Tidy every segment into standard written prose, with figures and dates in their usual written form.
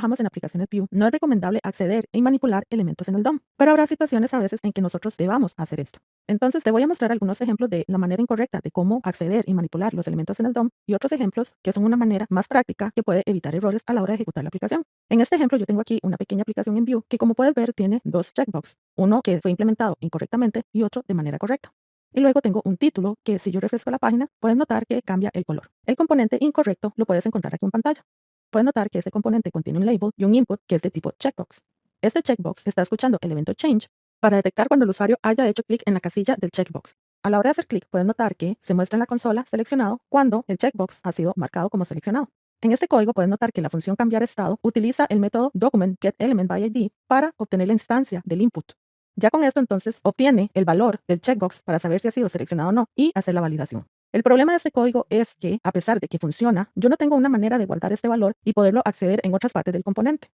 trabajamos en aplicaciones Vue, no es recomendable acceder y manipular elementos en el DOM, pero habrá situaciones a veces en que nosotros debamos hacer esto. Entonces te voy a mostrar algunos ejemplos de la manera incorrecta de cómo acceder y manipular los elementos en el DOM y otros ejemplos que son una manera más práctica que puede evitar errores a la hora de ejecutar la aplicación. En este ejemplo yo tengo aquí una pequeña aplicación en Vue que, como puedes ver, tiene dos checkboxes, uno que fue implementado incorrectamente y otro de manera correcta. Y luego tengo un título que, si yo refresco la página, puedes notar que cambia el color. El componente incorrecto lo puedes encontrar aquí en pantalla. Puedes notar que este componente contiene un label y un input que es de tipo checkbox. Este checkbox está escuchando el evento change para detectar cuando el usuario haya hecho clic en la casilla del checkbox. A la hora de hacer clic, puedes notar que se muestra en la consola seleccionado cuando el checkbox ha sido marcado como seleccionado. En este código puedes notar que la función cambiar estado utiliza el método document_getElementById para obtener la instancia del input. Ya con esto, entonces, obtiene el valor del checkbox para saber si ha sido seleccionado o no y hacer la validación. El problema de este código es que, a pesar de que funciona, yo no tengo una manera de guardar este valor y poderlo acceder en otras partes del componente.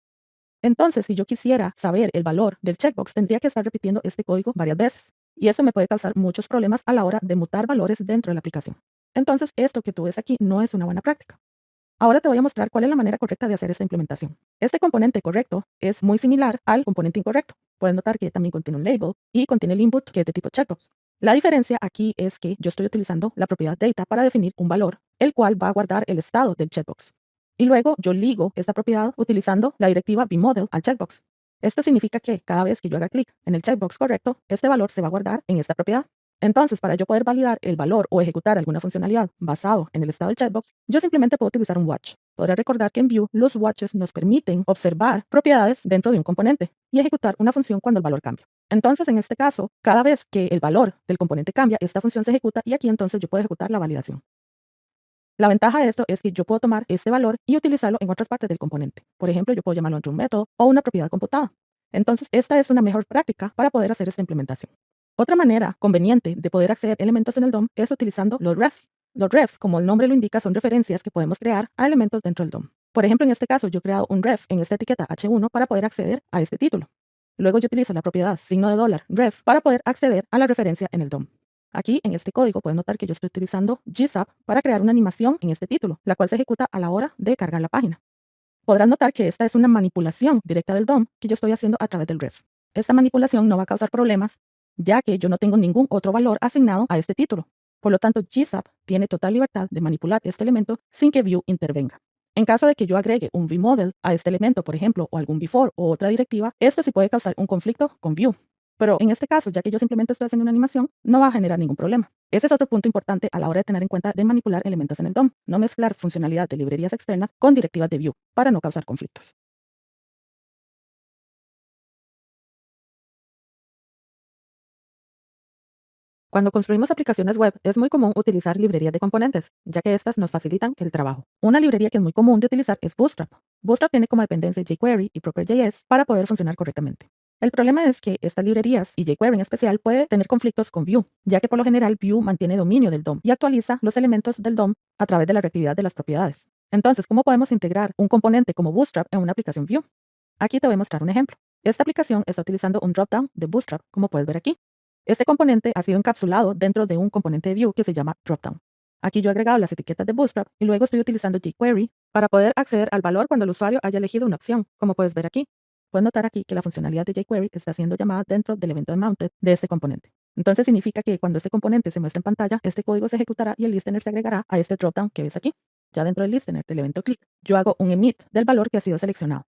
Entonces, si yo quisiera saber el valor del checkbox, tendría que estar repitiendo este código varias veces. Y eso me puede causar muchos problemas a la hora de mutar valores dentro de la aplicación. Entonces, esto que tú ves aquí no es una buena práctica. Ahora te voy a mostrar cuál es la manera correcta de hacer esta implementación. Este componente correcto es muy similar al componente incorrecto. Puedes notar que también contiene un label y contiene el input, que es de tipo checkbox. La diferencia aquí es que yo estoy utilizando la propiedad data para definir un valor, el cual va a guardar el estado del checkbox. Y luego yo ligo esta propiedad utilizando la directiva vModel al checkbox. Esto significa que cada vez que yo haga clic en el checkbox correcto, este valor se va a guardar en esta propiedad. Entonces, para yo poder validar el valor o ejecutar alguna funcionalidad basado en el estado del checkbox, yo simplemente puedo utilizar un watch. Podrás recordar que en Vue los watches nos permiten observar propiedades dentro de un componente y ejecutar una función cuando el valor cambia. Entonces, en este caso, cada vez que el valor del componente cambia, esta función se ejecuta y aquí entonces yo puedo ejecutar la validación. La ventaja de esto es que yo puedo tomar este valor y utilizarlo en otras partes del componente. Por ejemplo, yo puedo llamarlo entre un método o una propiedad computada. Entonces, esta es una mejor práctica para poder hacer esta implementación. Otra manera conveniente de poder acceder a elementos en el DOM es utilizando los refs. Los refs, como el nombre lo indica, son referencias que podemos crear a elementos dentro del DOM. Por ejemplo, en este caso, yo he creado un ref en esta etiqueta h1 para poder acceder a este título. Luego yo utilizo la propiedad $ref para poder acceder a la referencia en el DOM. Aquí, en este código, pueden notar que yo estoy utilizando GZAP para crear una animación en este título, la cual se ejecuta a la hora de cargar la página. Podrás notar que esta es una manipulación directa del DOM que yo estoy haciendo a través del ref. Esta manipulación no va a causar problemas, ya que yo no tengo ningún otro valor asignado a este título. Por lo tanto, GZAP tiene total libertad de manipular este elemento sin que Vue intervenga. En caso de que yo agregue un vModel a este elemento, por ejemplo, o algún before o otra directiva, esto sí puede causar un conflicto con Vue. Pero en este caso, ya que yo simplemente estoy haciendo una animación, no va a generar ningún problema. Ese es otro punto importante a la hora de tener en cuenta de manipular elementos en el DOM. No mezclar funcionalidad de librerías externas con directivas de Vue para no causar conflictos. Cuando construimos aplicaciones web, es muy común utilizar librerías de componentes, ya que estas nos facilitan el trabajo. Una librería que es muy común de utilizar es Bootstrap. Bootstrap tiene como dependencia jQuery y Proper.js para poder funcionar correctamente. El problema es que estas librerías, y jQuery en especial, puede tener conflictos con Vue, ya que por lo general Vue mantiene dominio del DOM y actualiza los elementos del DOM a través de la reactividad de las propiedades. Entonces, ¿cómo podemos integrar un componente como Bootstrap en una aplicación Vue? Aquí te voy a mostrar un ejemplo. Esta aplicación está utilizando un dropdown de Bootstrap, como puedes ver aquí. Este componente ha sido encapsulado dentro de un componente de Vue que se llama dropdown. Aquí yo he agregado las etiquetas de Bootstrap y luego estoy utilizando jQuery para poder acceder al valor cuando el usuario haya elegido una opción, como puedes ver aquí. Puedes notar aquí que la funcionalidad de jQuery está siendo llamada dentro del evento de mounted de este componente. Entonces significa que cuando este componente se muestra en pantalla, este código se ejecutará y el listener se agregará a este dropdown que ves aquí. Ya dentro del listener del evento click, yo hago un emit del valor que ha sido seleccionado.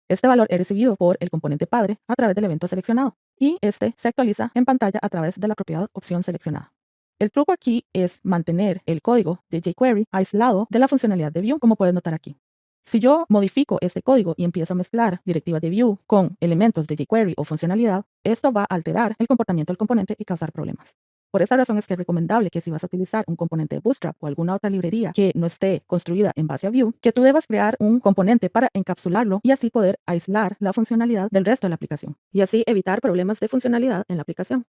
Este valor es recibido por el componente padre a través del evento seleccionado y este se actualiza en pantalla a través de la propiedad opción seleccionada. El truco aquí es mantener el código de jQuery aislado de la funcionalidad de Vue, como puedes notar aquí. Si yo modifico este código y empiezo a mezclar directivas de Vue con elementos de jQuery o funcionalidad, esto va a alterar el comportamiento del componente y causar problemas. Por esa razón es que es recomendable que, si vas a utilizar un componente de Bootstrap o alguna otra librería que no esté construida en base a Vue, que tú debas crear un componente para encapsularlo y así poder aislar la funcionalidad del resto de la aplicación y así evitar problemas de funcionalidad en la aplicación.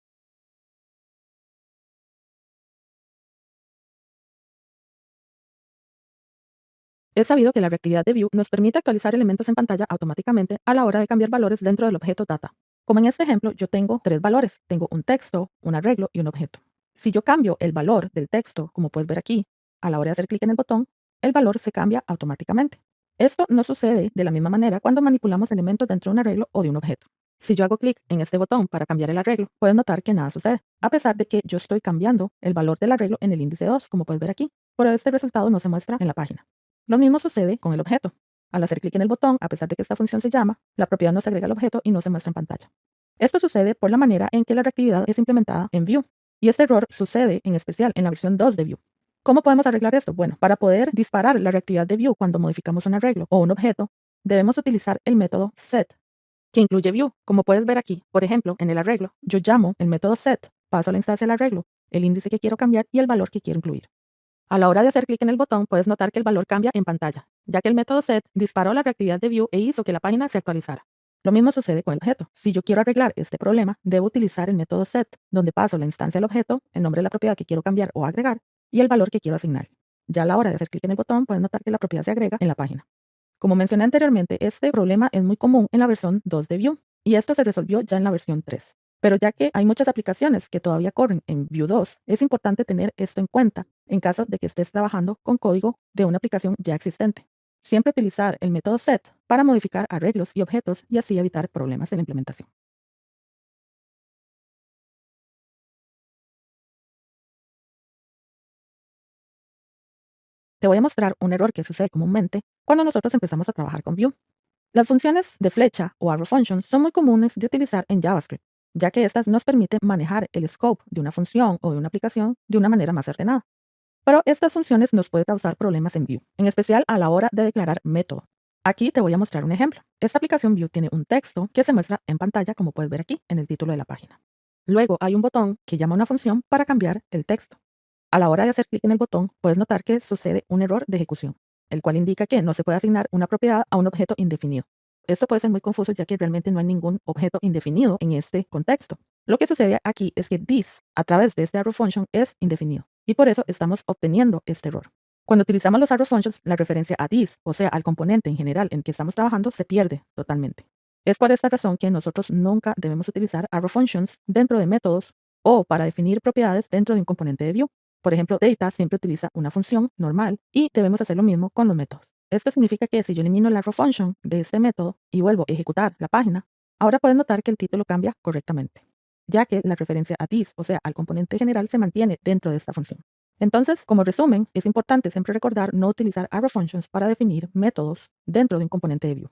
Es sabido que la reactividad de Vue nos permite actualizar elementos en pantalla automáticamente a la hora de cambiar valores dentro del objeto data. Como en este ejemplo, yo tengo tres valores. Tengo un texto, un arreglo y un objeto. Si yo cambio el valor del texto, como puedes ver aquí, a la hora de hacer clic en el botón, el valor se cambia automáticamente. Esto no sucede de la misma manera cuando manipulamos elementos dentro de un arreglo o de un objeto. Si yo hago clic en este botón para cambiar el arreglo, puedes notar que nada sucede, a pesar de que yo estoy cambiando el valor del arreglo en el índice 2, como puedes ver aquí, pero este resultado no se muestra en la página. Lo mismo sucede con el objeto. Al hacer clic en el botón, a pesar de que esta función se llama, la propiedad no se agrega al objeto y no se muestra en pantalla. Esto sucede por la manera en que la reactividad es implementada en Vue, y este error sucede en especial en la versión 2 de Vue. ¿Cómo podemos arreglar esto? Bueno, para poder disparar la reactividad de Vue cuando modificamos un arreglo o un objeto, debemos utilizar el método set, que incluye Vue. Como puedes ver aquí, por ejemplo, en el arreglo, yo llamo el método set, paso a la instancia del arreglo, el índice que quiero cambiar y el valor que quiero incluir. A la hora de hacer clic en el botón, puedes notar que el valor cambia en pantalla, ya que el método set disparó la reactividad de Vue e hizo que la página se actualizara. Lo mismo sucede con el objeto. Si yo quiero arreglar este problema, debo utilizar el método set, donde paso la instancia del objeto, el nombre de la propiedad que quiero cambiar o agregar y el valor que quiero asignar. Ya a la hora de hacer clic en el botón, puedes notar que la propiedad se agrega en la página. Como mencioné anteriormente, este problema es muy común en la versión 2 de Vue y esto se resolvió ya en la versión 3. Pero ya que hay muchas aplicaciones que todavía corren en Vue 2, es importante tener esto en cuenta en caso de que estés trabajando con código de una aplicación ya existente. Siempre utilizar el método set para modificar arreglos y objetos y así evitar problemas en la implementación. Te voy a mostrar un error que sucede comúnmente cuando nosotros empezamos a trabajar con Vue. Las funciones de flecha o arrow functions son muy comunes de utilizar en JavaScript, ya que estas nos permiten manejar el scope de una función o de una aplicación de una manera más ordenada. Pero estas funciones nos pueden causar problemas en Vue, en especial a la hora de declarar método. Aquí te voy a mostrar un ejemplo. Esta aplicación Vue tiene un texto que se muestra en pantalla, como puedes ver aquí en el título de la página. Luego hay un botón que llama a una función para cambiar el texto. A la hora de hacer clic en el botón, puedes notar que sucede un error de ejecución, el cual indica que no se puede asignar una propiedad a un objeto indefinido. Esto puede ser muy confuso ya que realmente no hay ningún objeto indefinido en este contexto. Lo que sucede aquí es que this, a través de este arrow function, es indefinido y por eso estamos obteniendo este error. Cuando utilizamos los arrow functions, la referencia a this, o sea, al componente en general en que estamos trabajando, se pierde totalmente. Es por esta razón que nosotros nunca debemos utilizar arrow functions dentro de métodos o para definir propiedades dentro de un componente de Vue. Por ejemplo, data siempre utiliza una función normal y debemos hacer lo mismo con los métodos. Esto significa que si yo elimino la arrow function de este método y vuelvo a ejecutar la página, ahora pueden notar que el título cambia correctamente, ya que la referencia a this, o sea, al componente general, se mantiene dentro de esta función. Entonces, como resumen, es importante siempre recordar no utilizar arrow functions para definir métodos dentro de un componente de Vue.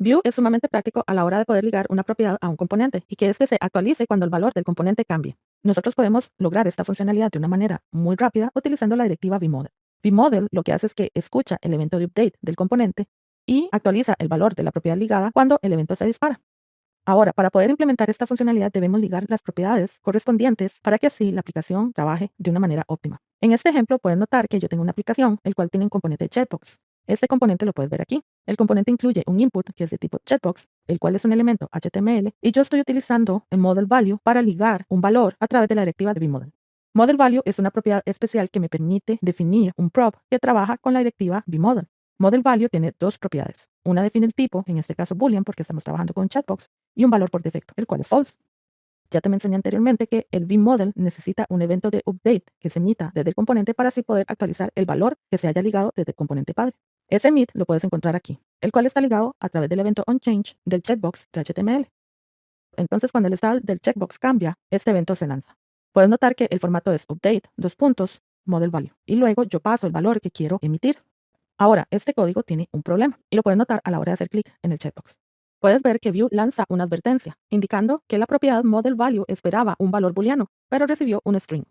Vue es sumamente práctico a la hora de poder ligar una propiedad a un componente y que éste se actualice cuando el valor del componente cambie. Nosotros podemos lograr esta funcionalidad de una manera muy rápida utilizando la directiva vmodel. Vmodel lo que hace es que escucha el evento de update del componente y actualiza el valor de la propiedad ligada cuando el evento se dispara. Ahora, para poder implementar esta funcionalidad debemos ligar las propiedades correspondientes para que así la aplicación trabaje de una manera óptima. En este ejemplo pueden notar que yo tengo una aplicación el cual tiene un componente de checkbox. Este componente lo puedes ver aquí. El componente incluye un input que es de tipo checkbox, el cual es un elemento HTML, y yo estoy utilizando el model value para ligar un valor a través de la directiva de vmodel. Model value es una propiedad especial que me permite definir un prop que trabaja con la directiva vmodel. Model value tiene dos propiedades. Una define el tipo, en este caso boolean porque estamos trabajando con checkbox, y un valor por defecto, el cual es false. Ya te mencioné anteriormente que el vmodel necesita un evento de update que se emita desde el componente para así poder actualizar el valor que se haya ligado desde el componente padre. Ese emit lo puedes encontrar aquí, el cual está ligado a través del evento onChange del checkbox de HTML. Entonces, cuando el estado del checkbox cambia, este evento se lanza. Puedes notar que el formato es update, dos puntos, model value, y luego yo paso el valor que quiero emitir. Ahora, este código tiene un problema y lo puedes notar a la hora de hacer clic en el checkbox. Puedes ver que Vue lanza una advertencia indicando que la propiedad model value esperaba un valor booleano, pero recibió un string.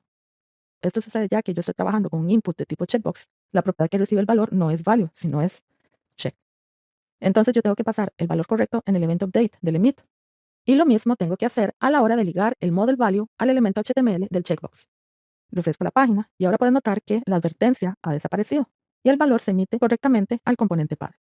Esto sucede ya que yo estoy trabajando con un input de tipo checkbox. La propiedad que recibe el valor no es value, sino es check. Entonces yo tengo que pasar el valor correcto en el evento update del emit. Y lo mismo tengo que hacer a la hora de ligar el model value al elemento HTML del checkbox. Refresco la página y ahora puedes notar que la advertencia ha desaparecido y el valor se emite correctamente al componente padre.